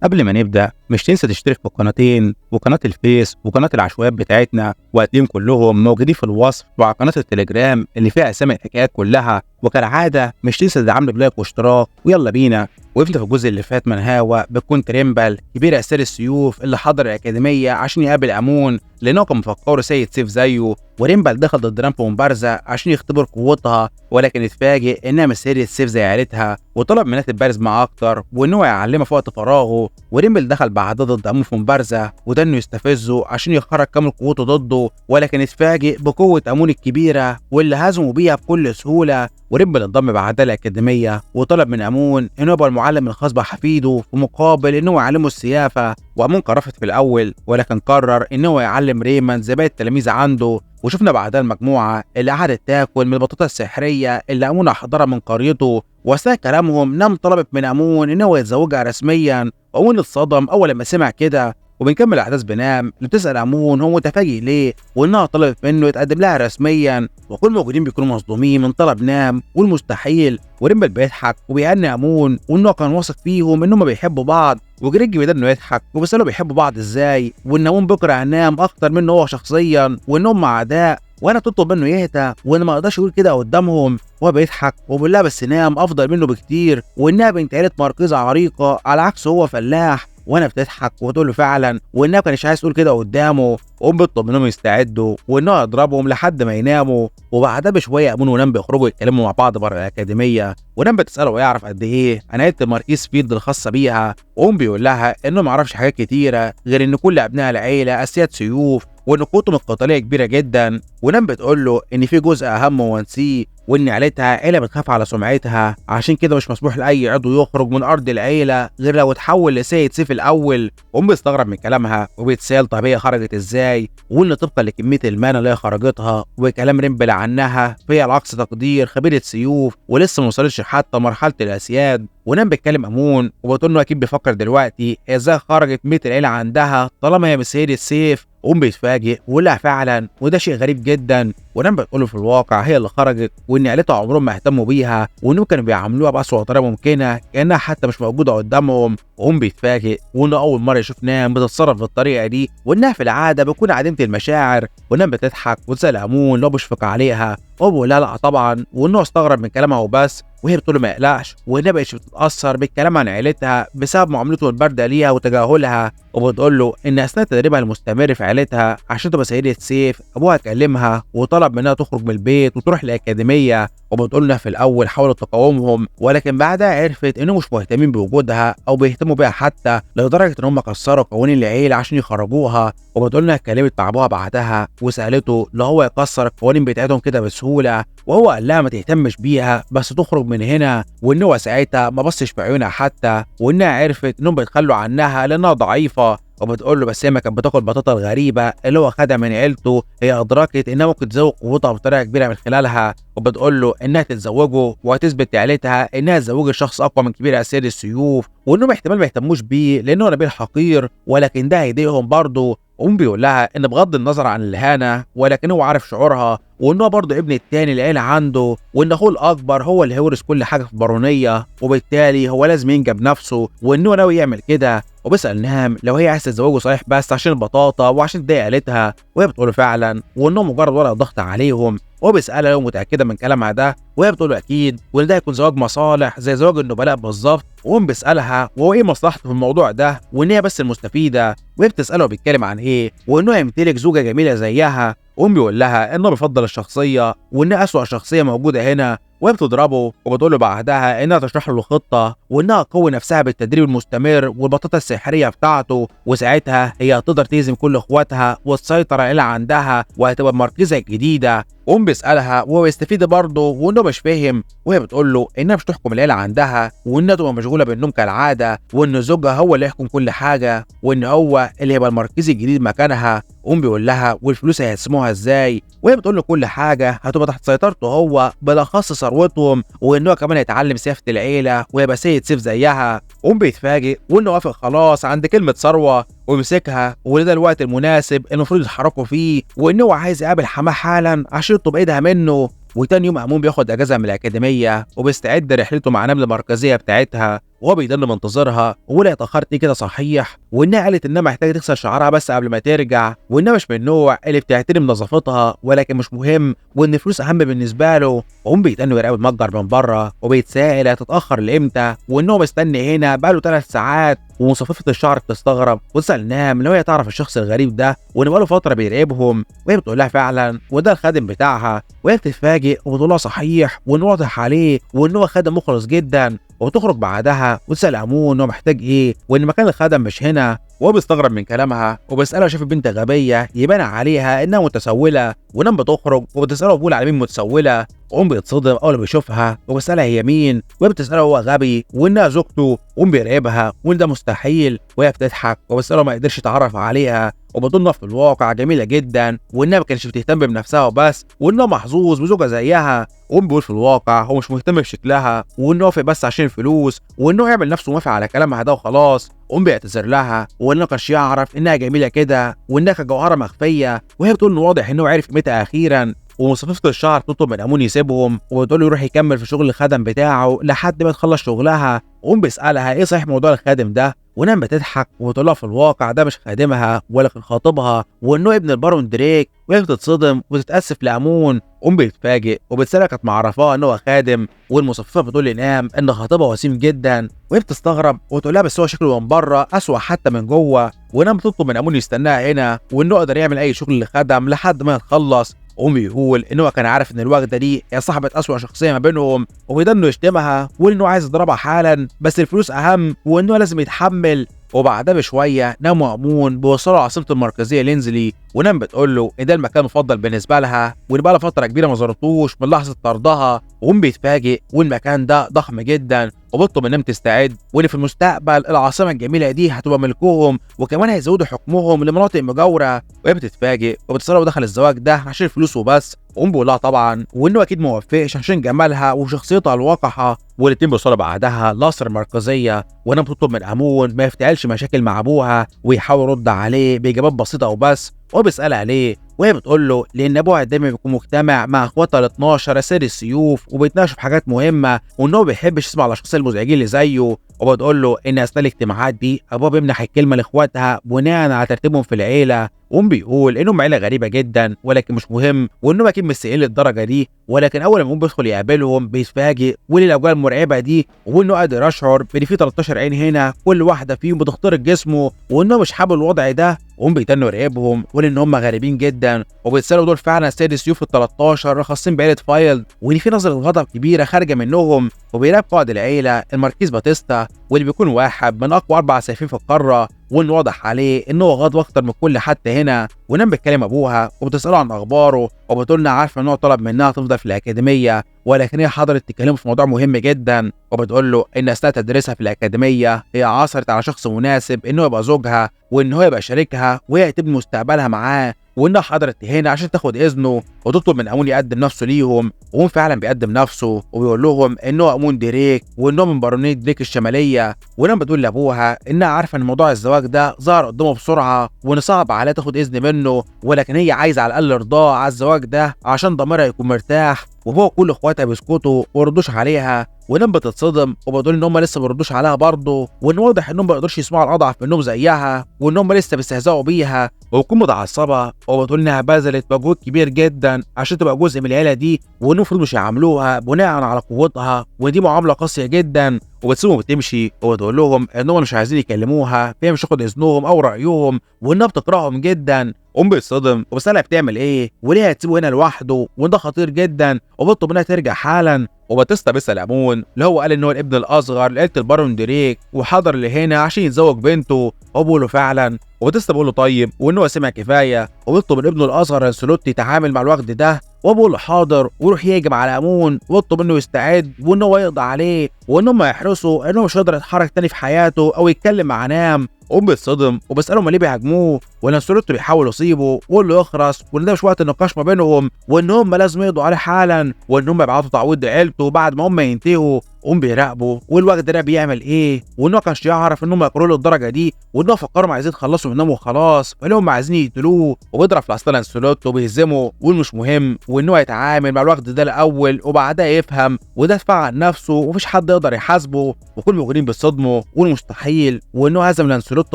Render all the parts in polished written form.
قبل ما نبدأ مش تنسى تشترك في القناتين وقناة الفيس وقناة العشوائيات بتاعتنا، وهتلاقيهم كلهم موجودين في الوصف وعلى قناة التليجرام اللي فيها أسامي الحكايات كلها. وكالعادة مش تنسى تدعمنا بلايك واشتراك، ويلا بينا. وقفنا في الجزء اللي فات من هاوى بتكون تريمبل كبير أسر السيوف اللي حضر الأكاديمية عشان يقابل أمون لأنه كان مفكره سيد سيف زيه، وريمبل دخل ضد رام في مبارزة عشان يختبر قوتها، ولكن اتفاجئ إنها مش سيد سيف زي عيلتها، وطلب منها تتبارز معاه أكتر وإن هو يعلمها في وقت فراغه. وريمبل دخل بعدها ضد أمون في مبارزة وده إنه يستفزه عشان يخرج كامل قوته ضده، ولكن اتفاجئ بقوة أمون الكبيرة واللي هزمه بيها بكل سهولة. وريمبل انضم بعدها الأكاديمية وطلب من أمون إنه يبقى المعلم الخاص بحفيده في مقابل إنه يعلمه السيافة. وأمون كان رافض في الأول، ولكن قرر إنه هو يعلم ريمان زي باقي التلاميذ عنده. وشفنا بعدها المجموعة اللي قعدت تاكل من البطاطا السحرية اللي أمون أحضرها من قريته، وأثناء كلامهم نام طلبت من أمون إنه يتزوجها رسميا، وأمون اتصدم أول ما سمع كده. وبنكمل الأحداث بنام اللي بتسأل أمون هو متفاجئ ليه وإنها طلبت منه يتقدم لها رسميا، وكل الموجودين بيكونوا مصدومين من طلب نام والمستحيل. وريمبل بيضحك وبيهني أمون وإنه كان واثق فيهم إنهم بيحبوا بعض، وجريج بدأ إنه يضحك وبيسأله بيحبوا بعض إزاي، وإن أمون بيكره نام أكتر منه هو شخصيا وإنهم أعداء، وأنا بتطلب منه يهدى وإن ما يقدرش يقول كده قدامهم. وهو بيضحك وبيقول لها بس نام أفضل منه بكتير وإنها بنت عيلة مركزة عريقة على عكس هو فلاح. وانا بتضحك وتقول له فعلا وانها كانش عايز تقول كده قدامه، وقوم بيطلب منهم يستعدوا وانه يضربهم لحد ما يناموا. وبعدها بشويه امون ونام بيخرجوا يتكلموا مع بعض بره الاكاديميه، ونام بتساله ويعرف قد ايه عن عيله الماركيز فيلد الخاصه بيها، وقوم بيقول لها انه ما يعرفش حاجات كتيره غير ان كل ابناء العيله اسياد سيوف وان قوتهم القتاليه كبيره جدا. ونام بتقول له ان في جزء اهم ونسيه، وان عيلتها عيله بتخاف على سمعتها، عشان كده مش مسموح لاي عضو يخرج من ارض العيله غير لو اتحول لسيد سيف الاول. وقوم بيستغرب من كلامها وبيتسال طب هي خرجت ازاي، وان طبقا لكميه المانا اللي هي خرجتها وكلام ريمبل عنها فهي على اقصى تقدير خبيره سيوف ولسه ما وصلتش حتى مرحله الاسياد. ونام بيتكلم امون وبتقول انه اكيد بيفكر دلوقتي ازاي خرجت 100 العيله عندها طالما هي مش سيد السيف. وقوم بيتفاجئ ويقول لها فعلا وده شيء غريب جدا، ونام بتقول له في الواقع هي اللي خرجت وان عيلتها عمرهم ما اهتموا بيها وانهم كانوا بيعاملوها باسوأ طريقه ممكنه كانها حتى مش موجوده قدامهم. وقوم بيتفاجئ وانه اول مره يشوف نام بتتصرف بالطريقه دي وانها في العاده بتكون عديمه المشاعر. ونام بتضحك وتسال امون لو بيشفق عليها، وهو بيقول لها لا طبعا، وانه استغرب من كلامها وبس، وهي بتقول له ما يقلقش وانها بقتش بتتاثر بالكلام عن عيلتها بسبب معاملته البارده ليها وتجاهلها. وبتقول له ان اثناء تدريبها المستمر في عيلتها عشان تبقى سيده سيف ابوها كلمها وطلب منها تخرج من البيت وتروح الاكاديميه. وبتقول لها في الاول حاولت تقاومهم ولكن بعدها عرفت انهم مش مهتمين بوجودها او بيهتموا بيها حتى لدرجه ان هم كسروا قوانين العيله عشان يخرجوها. وبتقول لها اتكلمت مع ابوها بعدها وسالته لو هو يكسر القوانين بتاعتهم كده بسهوله، وهو قال لها ما تهتمش بيها بس تخرج من هنا، وان هو ساعتها ما بصش في عيونها حتى، وانها عرفت انهم بيتخلوا عنها لانها ضعيفه. وبتقول له بس هي ما كانت بتاكل بطاطا الغريبه اللي هو خدها من عيلته، هي ادركت انها ممكن تزوج قوتها بطريقه كبيره من خلالها. وبتقول له انها تتزوجه وهتثبت لعيلتها انها تزوجت شخص اقوى من كبير اسياد السيوف، وانهم احتمال ما يهتموش بيه لانه نبيل حقير ولكن ده هيضايقهم برضه. وقوم بيقول لها ان بغض النظر عن الاهانه ولكن هو عارف شعورها وان هو برضه ابن التاني العيله عنده، وان اخوه الاكبر هو اللي هيورث كل حاجه في البارونيه وبالتالي هو لازم ينجب نفسه وانه ناوي يعمل كده. وبيسال نهام لو هي عايزه تتزوجه صحيح بس عشان البطاطا وعشان تضايق عيلتها، وهي بتقول فعلا وانه مجرد ورقه ضغط عليهم. وهو بيسالها لو متاكده من كلامها ده، وهي بتقول له اكيد وان ده هيكون زواج مصالح زي زواج النبلاء بالظبط. وقوم بيسالها وهو ايه مصلحته في الموضوع ده وان هي بس المستفيده، وهي بتساله بيتكلم عن ايه وانه يمتلك زوجه جميله زيها. وقوم بيقول لها انه بيفضل الشخصيه وانها اسوأ شخصيه موجوده هنا، وهي بتضربه وبتقول له بعدها انها تشرح له الخطه وانها تقوي نفسها بالتدريب المستمر والبطاطا السحريه بتاعته، وساعتها هي هتقدر تهزم كل اخواتها وتسيطر على عندها وهتبقى المركزه الجديده. وقوم بيسالها وهو يستفيد برضه وانه مش فاهم، وهي بتقول له انها مش تحكم العيله عندها وانها تبقى مشغوله بالنوم كالعاده وان زوجها هو اللي يحكم كل حاجه وان هو اللي هيبقى المركزي الجديد مكانها. وقوم بيقول لها والفلوس هيقسموها ازاي، وهي بتقول له كل حاجه هتبقى تحت سيطرته هو بالاخص ثروتهم وانه كمان هيتعلم سيافه العيله ويبقى سيد سيف زيها. وقوم بيتفاجئ وانه وافق خلاص عند كلمه ثروه ويمسكها وده الوقت المناسب المفروض يتحركوا فيه، وانه هو عايز يقابل حماه حالا عشان يطلب ايدها منه. وتاني يوم أمون بياخد أجازة من الأكاديمية وبيستعد رحلته مع نملة المركزية بتاعتها، وهو بيضل منتظرها، ولا اتاخرت ليه كده صحيح، وانها قالت انها محتاجه تغسل شعرها بس قبل ما ترجع، وانها مش من النوع اللي بتعتني بنظافتها ولكن مش مهم، وان الفلوس اهم بالنسبه له. وهم بيتنوا يراقب المتجر من بره وبيتساءل هتتاخر لامتى، وانه مستني هنا بقاله 3 ساعات. ومصففه الشعر بتستغرب وتسال نام لو هي تعرف الشخص الغريب ده وان بقاله فتره بيراقبهم، وهي بتقول لها فعلا وده الخادم بتاعها. وهي بتتفاجئ وبتقول لها صحيح وانه واضح عليه وان هو خادم مخلص جدا. وتخرج بعدها وتسال امون هو محتاج ايه وان مكان الخدم مش هنا. وهو بيستغرب من كلامها وبيسالها شاف البنت غبيه يبان عليها انها متسوله. ونام بتخرج وبتساله بتقول على مين متسوله. وقوم بيتصدم اول ما بيشوفها وبيسالها هي مين، وهي بتساله هو غبي وانها زوجته، وقوم بيراقبها وان ده مستحيل. وهي بتضحك وبتساله ما قدرش يتعرف عليها، وبتقول انها في الواقع جميله جدا وانها ما كانتش بتهتم بنفسها وبس، وانه محظوظ بزوجه زيها. وقوم بيقول في الواقع هو مش مهتم بشكلها وانه وافق بس عشان الفلوس، وانه يعمل نفسه موافق على كلامها ده وخلاص. قوم بيعتذر لها وانه ما كانش يعرف انها جميله كده وانها كجوهره مخفيه. وهي بتقول انه واضح انه عرف قيمتها اخيرا. ومصففة الشعر بتطلب من امون يسيبهم وبتقول له يروح يكمل في شغل الخدم بتاعه لحد ما تخلص شغلها. وقوم بيسالها ايه صحيح موضوع الخادم ده، ونام بتضحك وبتقول لها في الواقع ده مش خادمها ولكن خاطبها وانه ابن البارون دريك. وهي بتتصدم وتتاسف لامون. قوم بيتفاجئ وبتسالها كانت معرفاه ان هو خادم، والمصففه بتقول لنام ان خطيبها وسيم جدا. وهي بتستغرب وتقول لها بس هو شكله من بره اسوأ حتى من جوه. ونام بتطلب من امون يستناها هنا وانه يقدر يعمل اي شغل للخدم لحد ما يتخلص. قوم بيقول ان هو كان عارف ان الوجده دي هي صاحبه اسوأ شخصيه ما بينهم، وبيضل انه يشتمها وانه عايز يضربها حالا بس الفلوس اهم وانه لازم يتحمل. وبعدها بشويه نام وامون بيوصلوا عاصمه المركزيه لينزلي، ونام بتقول له ان ده المكان المفضل بالنسبه لها وان بقى لها فتره كبيره ما زارتوش من لحظه طردها. وقوم بيتفاجئ والمكان ده ضخم جدا، وبيطلب من نام تستعد وان في المستقبل العاصمه الجميله دي هتبقى ملكهم وكمان هيزودوا حكمهم لمناطق مجاوره. وهي بتتفاجئ وبتصرف دخل الزواج ده عشان الفلوس وبس. وقوم بيقول لها طبعا وانه اكيد ما وافقش عشان جمالها وشخصيتها الوقحه. والاتنين بيوصلوا بعدها لقصر المركزيه، ونام بتطلب من امون ما يفتعلش مشاكل مع ابوها ويحاول يرد عليه باجابات بسيطه وبس. وهو بيسالها ليه، وهي بتقول له لان ابوها دايما بيكون مجتمع مع اخواتها ال 12 اسير السيوف وبيتناقشوا في حاجات مهمه، وان هو ما بيحبش يسمع الاشخاص المزعجين اللي زيه. وبتقول له ان اثناء الاجتماعات دي ابوها بيمنح الكلمه لاخواتها بناء على ترتيبهم في العيله. وقوم بيقول انهم عيله غريبه جدا ولكن مش مهم، وانهم اكيد مش سيئين للدرجه دي. ولكن اول ما بيدخل يقابلهم بيتفاجئ والاجواء المرعبه دي، وانه قادر يشعر بان في 13 عين هنا كل واحده فيهم بتخترق جسمه، وانه مش حابب الوضع ده. وهم بيتنوا يراقبهم ولان هم غريبين جدا، وبيتسالوا دول فعلا سيد السيوف ال 13 خاصين بعيله فايلد، وان في نظره غضب كبيره خارجه منهم. وبيراقب قائد العيله الماركيز باتيستا واللي بيكون واحد من اقوى 4 سيفين في القاره، وان واضح عليه ان هو غاضب اكتر من كل حد هنا. ونام بتكلم ابوها وبتساله عن اخباره، وبتقول انها عارفه ان هو طلب منها تفضل في الاكاديميه ولكن هي حضرت تكلمه في موضوع مهم جدا. وبتقول له ان اثناء تدريسها في الاكاديميه هي عثرت على شخص مناسب انه يبقى زوجها وان هو يبقى شريكها وهي تبني مستقبلها معاه، وانها حضرت هنا عشان تاخد اذنه وتطلب من امون يقدم نفسه ليهم. وهو فعلا بيقدم نفسه وبيقول لهم انه امون دريك وانه من بارونيه دريك الشماليه. ولما بتقول لابوها انها عارفه ان موضوع الزواج ده ظهر قدامه بسرعه وان صعب عليها تاخد اذن منه، ولكن هي عايزه على الاقل رضاه على الزواج ده عشان ضميرها يكون مرتاح. وهو كل اخواتها بيسكتوا ويردوش عليها، ونام بتتصدم وبتقول ان هم لسه ما بيردوش عليها برضه، وان واضح انهم ما بيقدروش يسمعوا الاضعف منهم زيها، وان هم لسه بيستهزئوا بيها. وبتكون متعصبه وبتقول انها بذلت مجهود كبير جدا عشان تبقى جزء من العيله دي، وان المفروض مش يعاملوها بناء على قوتها ودي معامله قاسيه جدا. وبتسيبهم وتمشي وبتقول لهم انهم مش عايزين يكلموها فهي مش هتاخد اذنهم او رايهم وانها بتكرههم جدا. بيتصدم وبسألها بتعمل ايه وليه هتسيبه هنا لوحده وان ده خطير جدا، وبتطلب منها ترجع حالا. وباتيستا بيسأل امون اللي هو قال ان هو الابن الاصغر لعيله البارون دريك وحضر لهنا عشان يتزوج بنته، وبيقول له فعلا. وباتيستا بيقول له طيب وان هو سمع كفايه، وبيطلب من ابنه الاصغر لانسلوتي يتعامل مع الوفد ده، وبيقول له حاضر ويروح يهجم على امون ويطلب منه يستعد وان هو يقضي عليه وان هم يحرصوا انه مش هيقدر يتحرك تاني في حياته او يتكلم مع نام. وقوم بيتصدم وبيساله هما ليه بيهاجموه، ولانسلوت بيحاول يصيبه ويقول له يخرس وان ده مش وقت النقاش ما بينهم، وان هم لازم يقضوا عليه حالا، وان هم يبعتوا تعويض لعيلته بعد ما هم ينتهوا. قوم بيراقبه والوقت ده بيعمل ايه، وانه ما كانش يعرف ان هم يقروا له الدرجه دي، وانه فكروا عايزين يتخلصوا منهم وخلاص، فلهم عايزين يقتلوه. وبيضرب في الاسطى لانسلوت وبيهزمه ويقول مش مهم، وان هو يتعامل مع الوقت ده الاول وبعدها يفهم وده دفاع عن نفسه ومفيش حد يقدر يحاسبه. وكل الموجودين بيتصدموا والمستحيل، وانه هزم لانسلوت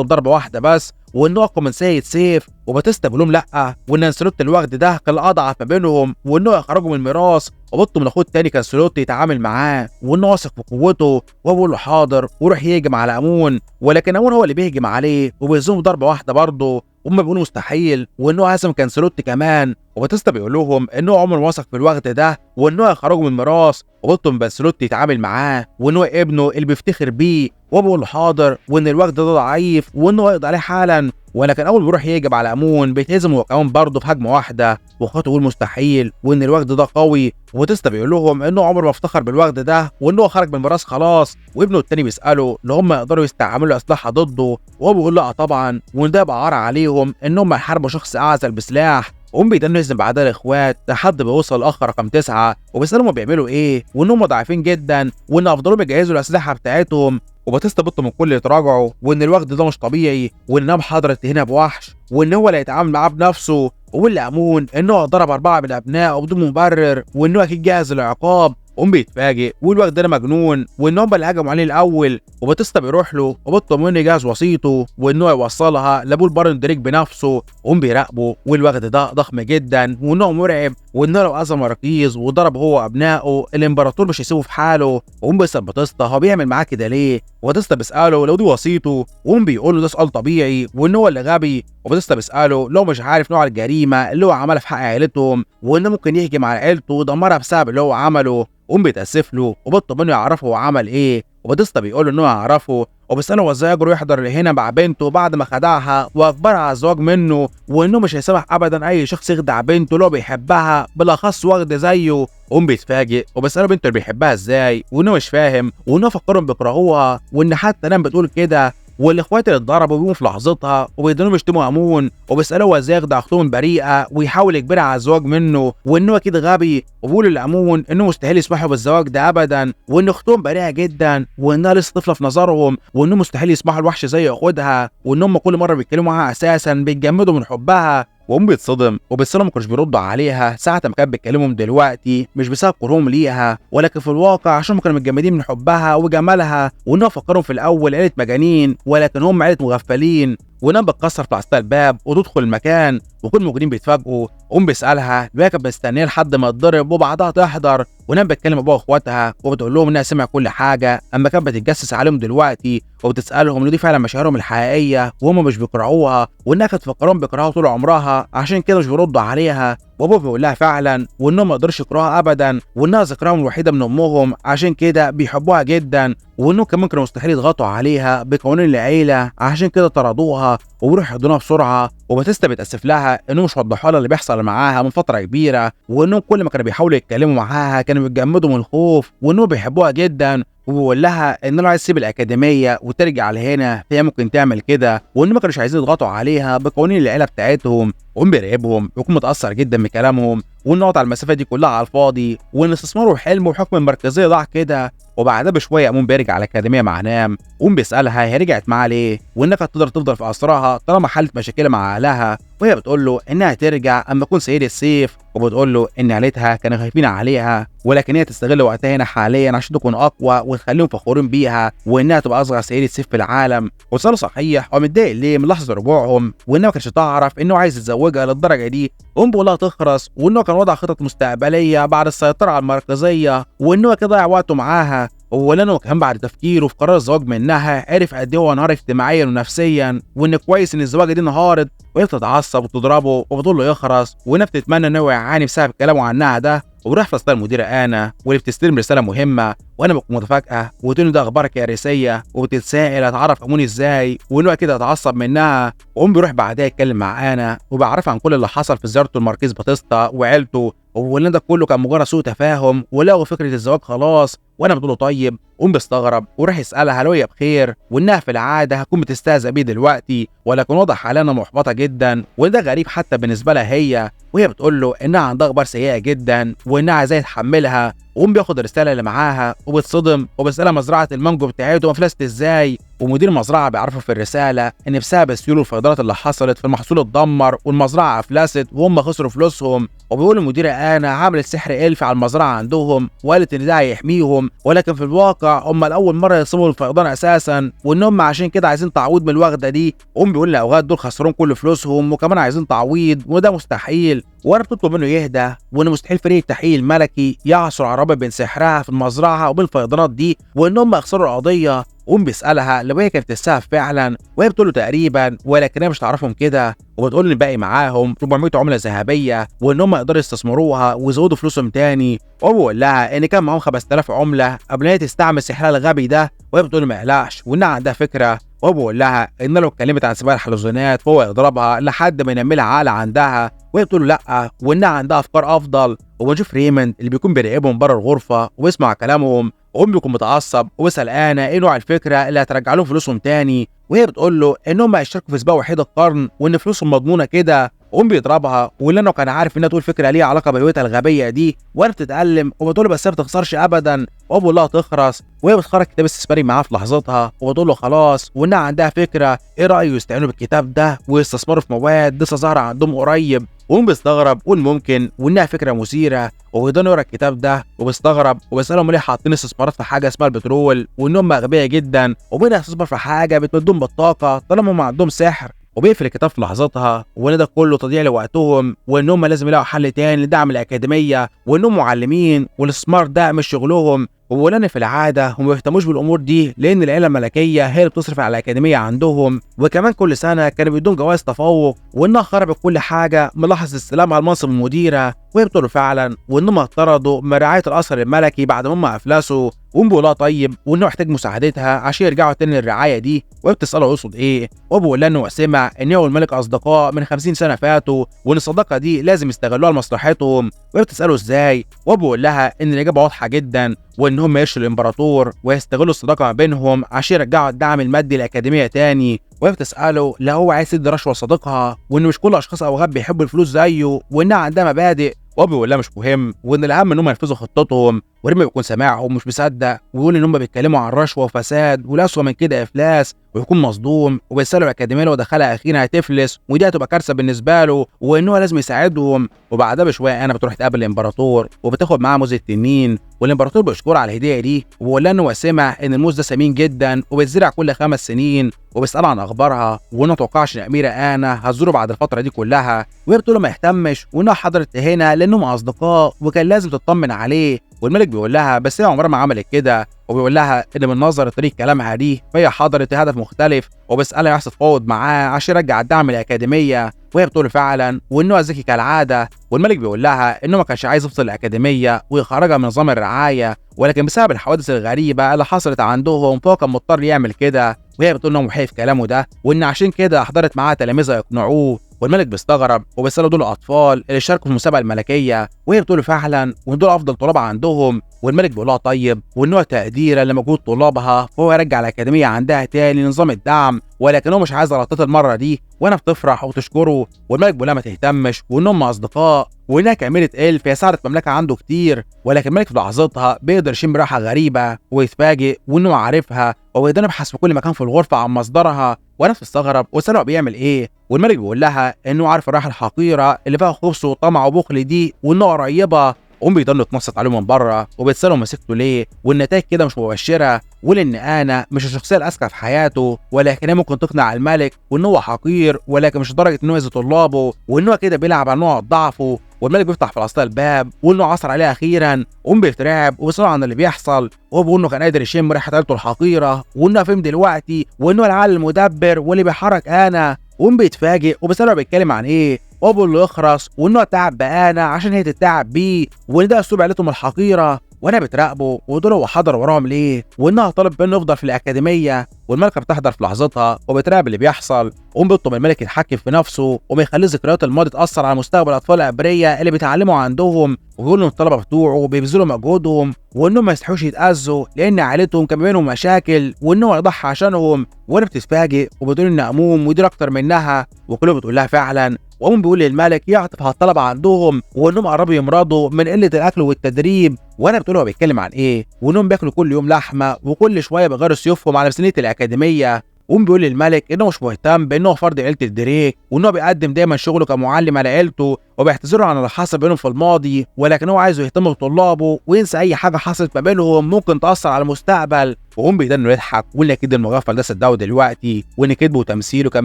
بضربه واحده بس، وانه اقوى من سيد سيف. وباتيستا بيقول لهم لا، وان انسلوت الوقت ده كان الاضعف ما بينهم، وانه يخرجوا من الميراث وبطلوا من اخوه التاني كانسلوت يتعامل معاه، وانه واثق في قوته. وهو بيقول له حاضر ويروح يهجم على امون، ولكن امون هو اللي بيهجم عليه وبيهزمه ضربه واحده برضه. هم بيقولوا مستحيل وانه هزم كانسلوت كمان. وباتيستا بيقول لهم انه عمره ما وثق في الوقت ده، وانه هيخرجوا من الميراث وبطلوا من بانسلوت يتعامل معاه، وانه ابنه اللي بيفتخر بيه. وهو بيقول له حاضر، وان الوقت ده ضعيف وانه هيقضي عليه حالا. ولكن اول ما بيروح يهجم على امون بيتهزم هو كمان برضه في هجمه واحده، واخواته يقول مستحيل وان الوقت ده قوي. وباتيستا بيقول لهم انه عمره ما افتخر بالوقت ده، وانه خرج من الميراث خلاص. وابنه التاني بيساله لو هم يقدروا يستعملوا اسلحه ضده، وهو بيقول لا طبعا، وان ده يبقى عار عليهم ان هم يحاربوا شخص اعزل بسلاح. وهم بيدنوا يهزم بعدها الاخوات لحد ما بيوصل الاخ رقم 9 وبيسالهم بيعملوا ايه، وانهم ضعيفين جدا وان افضلهم يجهزوا الاسلحه بتاعتهم. وباتيستا بيطلب من الكل يتراجعوا، وان الوقت ده مش طبيعي، وانها حضرت هنا بوحش، وان هو اللي هيتعامل معاه بنفسه. واللي امون انه ضرب 4 من ابنائه بدون مبرر، وانه اكيد جاهز للعقاب. قوم بيتفاجئ والوقت ده مجنون، وان هم اللي هجموا عليه الاول. وباتيستا بيروح له وبيطلب منه يجهز وسيطه، وانه يوصلها لابول بارون دريك بنفسه. قوم بيراقبه والوقت ده ضخم جدا وانه مرعب، وانه لو اذى مراكيز وضرب هو وابنائه الامبراطور مش هيسيبه في حاله. وقوم بيسال باتيستا هو بيعمل معاه كده ليه، وباتيستا بيساله لو دي وسيطه. وقوم بيقول له ده سؤال طبيعي وان هو اللي غبي. وباتيستا بيساله لو مش عارف نوع الجريمه اللي هو عملها في حق عيلتهم، وانه ممكن يهجم على عيلته ويدمرها بسبب اللي هو عمله. قوم بيتاسف له وبيطلب منه يعرفه هو عمل ايه. وباتيستا بيقول له انه يعرفه، وبيساله هو ازاي يجرؤ يحضر لهنا مع بنته بعد ما خدعها واجبرها على الزواج منه، وانه مش هيسامح ابدا اي شخص يخدع بنته اللي هو بيحبها بالاخص واخد زيه. قوم بيتفاجئ وبيساله بنته اللي بيحبها ازاي، وانه مش فاهم، وانه فكرهم بيكرهوها، وان حتى نام بتقول كده. والاخوات اللي اتضربوا بيقوموا في لحظتها وبيدانوا يشتموا امون، وبيسالوه هو ازاي يخدع اختهم بريئه ويحاول يجبرها على الزواج منه، وانه اكيد غبي. وبيقولوا لامون انه مستحيل يسمحوا بالزواج ده ابدا، وان اختهم بريئه جدا وانها لسه طفله في نظرهم، وانه مستحيل يسمحوا لوحش زي اخدها، وان هم كل مره بيتكلموا معاها اساسا بيتجمدوا من حبها. وقوم بيتصدم وبيسالهم ما كانوش بيردوا عليها ساعه ما كانت بتكلمهم دلوقتي مش بسبب كرههم ليها، ولكن في الواقع عشان كانوا متجمدين من حبها وجمالها، وانهم فكروا في الاول عيله مجانين ولكن هم عيله مغفلين. ونام بتكسر في عصا الباب وتدخل المكان وكل الموجودين بيتفاجئوا. قوم بيسالها ليه كانت مستنيه لحد ما تضرب وبعدها تحضر. ونام بتكلم ابوها واخواتها وبتقول لهم انها سمع كل حاجه اما كانت بتتجسس عليهم دلوقتي، وبتسالهم ان دي فعلا مشاعرهم الحقيقيه وهم مش بيكرهوها، وانها كانت تفكرهم بيكرهوها طول عمرها عشان كده مش بيردوا عليها. وابوه بيقول لها فعلا وانهم ما يقدرش يكرهوها ابدا، وانها ذكراهم الوحيده من امهم عشان كده بيحبوها جدا، وانهم كمان كانوا مستحيل يضغطوا عليها بقوانين العيله عشان كده طردوها وبيروحوا يحضنوها بسرعه. وباتيستا بتاسف لها انهم مش وضحوا لها اللي بيحصل معاها من فتره كبيره، وانهم كل ما كانوا بيحاولوا يتكلموا معاها كانوا بيتجمدوا من الخوف، وانهم بيحبوها جدا. وبيقول لها ان لو عايز تسيب الاكاديميه وترجع لهنا فهي ممكن تعمل كده، وان ما كانوش عايزين يضغطوا عليها بقوانين العيله بتاعتهم. وقوم بيراقبهم ويكون متاثر جدا بكلامهم، وانه قطع المسافه دي كلها على الفاضي، وان استثماره وحلمه وحكم المركزيه ضاع كده. وبعدها بشويه قوم بيرجع الاكاديميه مع نام. قوم بيسالها هي رجعت معاه ليه، وانها كانت تقدر تفضل في اسرها طالما حلت مشاكلها مع اهلها، وهي بتقول له انها ترجع اما تكون سيد السيف. وبتقول له ان عيلتها كانوا خايفين عليها، ولكن هي تستغل وقتها هنا حاليا عشان تكون اقوى وتخليهم فخورين بيها، وانها تبقى اصغر سيدة سيف في العالم. وسأله صحيح هو متضايق ليه من لحظه رجوعهم، وانها ما كانتش تعرف انه عايز يتزوجها للدرجه دي. قوم بيقول لها تخرس، وانه كان وضع خطط مستقبليه بعد السيطره على المركزيه، وانه كده ضيع وقته معاها. ولانه كان بعد تفكيره في قرار الزواج منها عرف قد ايه هو انهار اجتماعيا ونفسيا، وان كويس ان الزواجه دي انهارت. وهي بتتعصب وتضربه وبتقول له يخرس، وانها بتتمنى انه يعاني بسبب كلامه عنها ده. وبروح فصل المديره انا واللي بتستلم رساله مهمه، وانا بكون متفاجئه وتقول ده اخبار كارثيه، وبتتسائل هتعرف امون ازاي، وانه اكيد هتعصب منها. وقوم بيروح بعدها يتكلم مع انا وبعرفها عن كل اللي حصل في زيارته الماركيز باتيستا وعيلته، وان ده كله كان مجرد سوء تفاهم ولغوا فكره الزواج خلاص، وانا بتقول له طيب، قوم بيستغرب وراح يسالها لو هي بخير، وانها في العاده هتكون بتستهزأ بيه دلوقتي، ولكن واضح عليها انها محبطه جدا وده غريب حتى بالنسبه لها هي. وهي بتقول له انها عندها اخبار سيئه جدا وانها عايزاه يتحملها. وقوم بياخد الرساله اللي معاها وبتصدم وبيسالها مزرعه المانجو بتاعته افلست ازاي. ومدير المزرعه بيعرفه في الرساله ان بسبب السيول والفيضانات اللي حصلت في المحصول اتدمر والمزرعه افلست وهم خسروا فلوسهم. وبيقول المديره انا عملت سحر الفي على المزرعه عندهم وقالت ان ده هيحميهم، ولكن في الواقع هم لاول مره يصيبوا الفيضان اساسا، وان هم عشان كده عايزين تعويض من الوغده دي. قوم بيقول الاوغاد دول خسرون كل فلوسهم وكمان عايزين تعويض وده مستحيل. وانا بتطلب منه يهدى وان مستحيل فريق التحقيق الملكي يعثر على رابط بين سحرها في المزرعه وبين الفيضانات دي وان هم يخسروا القضيه. قوم بيسالها لو هي كانت تستهف فعلا، وهي بتقول له تقريبا ولكنها مش تعرفهم كده. وبتقول ان باقي معاهم 400 عمله ذهبيه وان هم يقدروا يستثمروها ويزودوا فلوسهم تاني. وبقول لها ان كان معاهم 5000 عمله قبل هي تستعمل سحرها الغبي ده، وهي بتقول له ما يقلقش وانها عندها فكره. وبقول لها ان لو اتكلمت عن سباق الحلزونات فهو يضربها لحد ما ينمي لها عقل عندها، وهي بتقول له لا وانها عندها افكار افضل. وبنشوف ريموند اللي بيكون بيراقبهم بره الغرفه وبيسمع كلامهم، وهم بيكون متعصب وبيسال انا ايه نوع الفكره اللي هترجع لهم فلوسهم تاني. وهي بتقول له انهم هيشتركوا في سباق وحيد القرن وان فلوسهم مضمونه كده. وقوم بيضربها ولانه كان عارف انها تقول فكره ليها علاقه بهويتها الغبيه دي، وانا بتتالم وبتقول له بس هي ما بتخسرش ابدا. وبقول لها تخرس، وهي بتخرج كتاب استثماري معاه في لحظتها وبتقول له خلاص وانها عندها فكره ايه رايه يستعينوا بالكتاب ده ويستثمروا في مواد لسه ظاهره عندهم قريب. وقوم بيستغرب وقول ممكن وانها فكره مثيره، وبيضل يقرا الكتاب ده وبيستغرب وبيسالهم ليه حاطين استثمارات في حاجه اسمها البترول وانهم اغبياء جدا وبينها استثمار في حاجه بتمدهم بالطاقه طالما هم عندهم سحر. وبيقفل الكتاب في لحظتها وان ده كله تضييع لوقتهم وان هم لازم يلاقوا حل تاني لدعم الاكاديميه وانهم معلمين والاستثمار ده مش شغلهم. وولان في العاده هم ما بيهتموش بالامور دي لان العيله الملكيه هي اللي بتصرف على الاكاديميه عندهم، وكمان كل سنه كانوا بيدون جوائز تفوق وانها خربت كل حاجه من لحظه استلامها المنصب المديره. وهي بتقول فعلا وانهم اطردوا من رعايه القصر الملكي بعد ما هم افلسوا. وقوم بيقول لها طيب وانه محتاج مساعدتها عشان يرجعوا تاني للرعايه دي، وهي بتساله يقصد ايه. وبيقول لها انه سمع ان هو والملك اصدقاء من 50 سنه فاتوا وان الصداقه دي لازم يستغلوها لمصلحتهم. وهي بتساله ازاي، وبيقول لها ان الاجابه واضحه جدا وان هم يرشوا الامبراطور ويستغلوا الصداقه ما بينهم عشان يرجعوا الدعم المادي للاكاديميه تاني. وهي بتساله لا هو عايز يدي رشوه لصديقها وان مش كل اشخاص اوغاد بيحبوا الفلوس زيه وانها عندها مبادئ. وبيقول لها مش مهم وان الاهم ان هم ينفذوا خطتهم. وريما بيكون سامعهم ومش مصدق ويقول ان هم بيتكلموا عن رشوه وفساد والاسوأ من كده افلاس، ويكون مصدوم وبيسالوا الاكاديميه لو دخلها اخيرا هتفلس ودي هتبقى كارثه بالنسبه له وان هو لازم يساعدهم. وبعدها بشويه انا بتروح تقابل الامبراطور وبتاخد معاه موز التنين، والامبراطور بيشكر على الهديه دي وبيقول لها ان هو سمع ان الموز ده ثمين جدا وبيتزرع كل 5 سنين، وبيسأل عن اخبارها وانه ما توقعش ان اميره انا هتزوره بعد الفتره دي كلها. وهي بتقول له ما يهتمش وانها حضرت هنا لانهم اصدقاء وكان لازم تطمن عليه. والملك بيقول لها بس هي عمرها ما عملت كده، وبيقول لها ان من نظر طريقه كلامها دي فهي حضرت هدف مختلف، وبيسالها يحصل تفاوض معاه عشان يرجع الدعم للاكاديميه. وهي بتقول فعلا وانه ذكي كالعاده. والملك بيقول لها انه ما كانش عايز يفصل الاكاديميه ويخرجها من نظام الرعايه، ولكن بسبب الحوادث الغريبه اللي حصلت عندهم فهو كان مضطر يعمل كده. وهي بتقول انه محيي في كلامه ده وان عشان كده حضرت معاه تلاميذها يقنعوه. والملك بيستغرب وبيسأله دول الاطفال اللي شاركوا في المسابقه الملكيه، وهي بتقول فعلا وان دول افضل طلاب عندهم. والملك بيقول لها طيب وان هو تقديرا لمجهود طلابها فهو يرجع الاكاديميه عندها تاني نظام الدعم، ولكن هو مش عايز غلطات المره دي. وانا بتفرح وتشكره. والملك بيقول لها ما تهتمش وان هم اصدقاء وانها كامله الف هي ساعدت مملكه عنده كتير، ولكن الملك في لحظتها بيقدر يشم ريحه غريبه ويتفاجئ وانه عارفها وبيقدر يبحث في كل مكان في الغرفه عن مصدرها. وانا بتستغرب وسأله بيعمل ايه. والملك بيقول لها انه عارف الريحه الحقيره اللي فيها خبث وطمع وبخل دي وانه قريبه. قوم بيضل يتنصت عليهم من بره وبيتسالوا مسكته ليه والنتائج كده مش مبشره، ولان انا مش الشخصيه الاذكى في حياته ولكن هي ممكن تقنع الملك وان هو حقير ولكن مش لدرجه ان هو يأذي طلابه وان هو كده بيلعب على نقط ضعفه. والملك بيفتح في الاسطى الباب وانه عثر عليه اخيرا. قوم بيترعب وبيسأله عن اللي بيحصل وهو بيقول انه كان قادر يشم ريحه عيلته الحقيره وانه فهم دلوقتي وانه العقل المدبر واللي بيحرك انا. قوم بيتفاجئ وبيسأله بيتكلم عن ايه وبيقول له يخرس وانه تعب بأنا عشان هي تتعب بيه وان ده اسلوب عيلتهم الحقيره. وانا بتراقبه ودول هو حضر وراهم ليه، وانها طالب منه يفضل في الاكاديميه. والملكه بتحضر في لحظتها وبتراقب اللي بيحصل، بيطلب الملك يتحكم في نفسه وما يخليش ذكريات الماضي تاثر على مستقبل الاطفال الابرياء اللي بيتعلموا عندهم، ويقول ان الطلبه بتوعه بيبذلوا مجهودهم وانهم ما يستحوش يتاذوا لان عائلتهم كان بينهم مشاكل وان هو يضحي عشانهم. وانا بتتفاجئ وبتقول ان اموم مدير اكتر منها، وكله بتقول لها فعلا. واموم بيقول للملك يعطف على الطلبه عندهم وانهم قربوا يمرضوا من قله الاكل والتدريب. وانا بتقول هو بيتكلم عن ايه، وانهم بياكلوا كل يوم لحمه وكل شويه بيغيروا سيوفهم على مسؤوليه الاكاديميه. بيقول للملك انه مش مهتم بانه فرد عيله الدريك، وانه بيقدم دايما شغله كمعلم على عيلته وبيعتذروا عن اللي حصل بينهم في الماضي، ولكن هو عايزه يهتم بطلابه وينسى اي حاجه حصلت ما بينهم ممكن تاثر على المستقبل. بيقدر انه يضحك ويقول اكيد المغفل ده صدقه دلوقتي، وان كذبه وتمثيله كان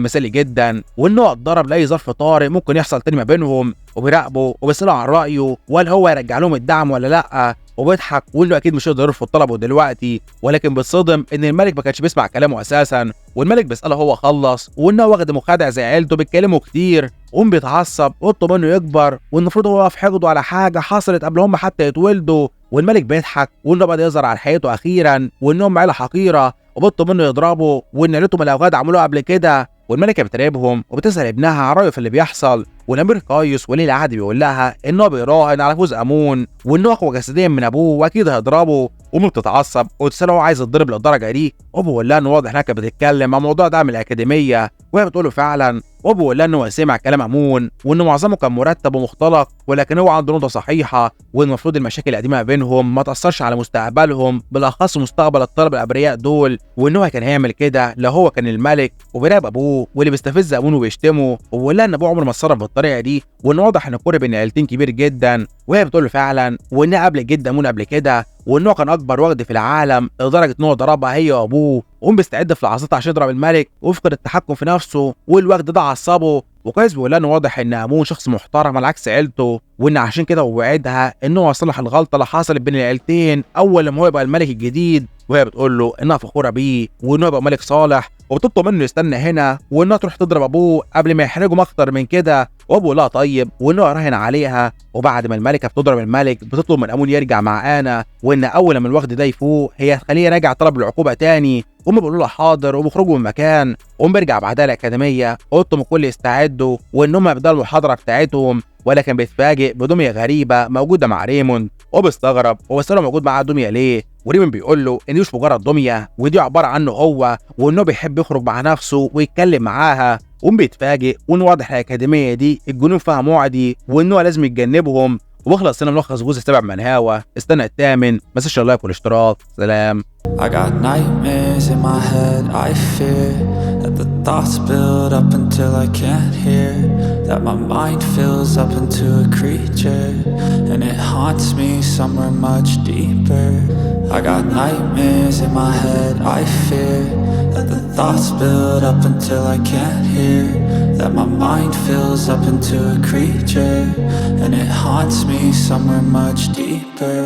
مثالي جدا، وانه اتضرب لاي ظرف طارئ ممكن يحصل تاني ما بينهم. وبيراقبه وبيسأله عن رايه وهل هو يرجع لهم الدعم ولا لا. وبيضحك ويقول له اكيد مش هيقدر يرفض طلبه دلوقتي، ولكن بيتصدم ان الملك ما كانش بيسمع كلامه اساسا. والملك بيساله هو خلص وانه واخد مخادع زي عيلته بيتكلموا كتير. بيتعصب ويطلب منه يكبر، والمفروض هو في حقده على حاجه حصلت قبل هم حتى يتولدوا. والملك بيضحك وانه بدا يظهر على حقيقته اخيرا، وانهم عيله حقيره وبيطلب منه يضربه، وان عيلتهم الاوغاد عملوها قبل كده. والملكه بتراقبهم وبتسال ابنها عن رايه في اللي بيحصل. والامير قايس ولي العهد بيقول لها ان هو بيراهن على فوز امون، وانه اقوى جسديا من ابوه واكيد هيضربه. بتتعصب وتساله هو عايز يتضرب للدرجه دي، وبيقول لها انه واضح انها كانت بتتكلم عن موضوع دعم الاكاديميه، وهي بتقول له فعلا. بيقول لها ان هو سمع كلام امون وان معظمه كان مرتب ومختلق، ولكن هو عنده نقطه صحيحه، وان المفروض المشاكل القديمه ما بينهم ما تاثرش على مستقبلهم، بالاخص مستقبل الطلبه الابرياء دول، وان هو كان هيعمل كده لو هو كان الملك وبيراقب ابوه واللي بيستفز امون وبيشتمه. وبيقول لها ان ابوه عمره ما اتصرف بالطريقه دي، وان واضح ان القرب بين العيلتين كبير جدا. وهي بتقول له فعلا وانها قابلت جدا امون قبل كده، وانه كان اكبر وغد في العالم لدرجه ان هو ضربها هي وابوه. بيستعد في لحظتها عشان يضرب الملك ويفقد التحكم في نفسه، والوغد ده عصبه. وقيس بيقول انه واضح ان امون شخص محترم على عكس عيلته، وان عشان كده هو وعدها ان هو يصلح الغلطه اللي حصلت بين العيلتين اول لما هو يبقى الملك الجديد. وهي بتقول له انها فخوره بيه وانه يبقى ملك صالح، وبتطلب منه يستنى هنا وانها تروح تضرب ابوه قبل ما يحرجهم اكتر من كده. وابوه لا طيب وانه راهن عليها. وبعد ما الملكه بتضرب الملك بتطلب من امون يرجع مع انا، وان اول ما الوغد ده يفوق هي تخليه يراجع طلب العقوبه تاني. بيقولوا له حاضر وبيخرجوا من المكان. بيرجع بعدها الاكاديميه اوضتهم الكل يستعدوا وانهم يبداوا المحاضره بتاعتهم، ولكن بيتفاجئ بدميه غريبه موجوده مع ريموند. وبيستغرب وبيساله موجود معاه دميه ليه، وريموند بيقول له ان دي مش مجرد دميه، ودي عباره عنه هو، وانه بيحب يخرج مع نفسه ويتكلم معاها. بيتفاجئ وان واضح الاكاديميه دي الجنون فيها معدي وانه لازم يتجنبهم. وبخلص هنا ملخص جزء 7 من هوا. استنى الثامن. ما تنساش اللايك والاشتراك. سلام. I got nightmares in my head, I fear that the thoughts build up until I can't hear, that my mind fills up into a creature, and it haunts me somewhere much deeper. I got nightmares in my head, I fear that the thoughts build up until I can't hear, that my mind fills up into a creature, and it haunts me somewhere much deeper.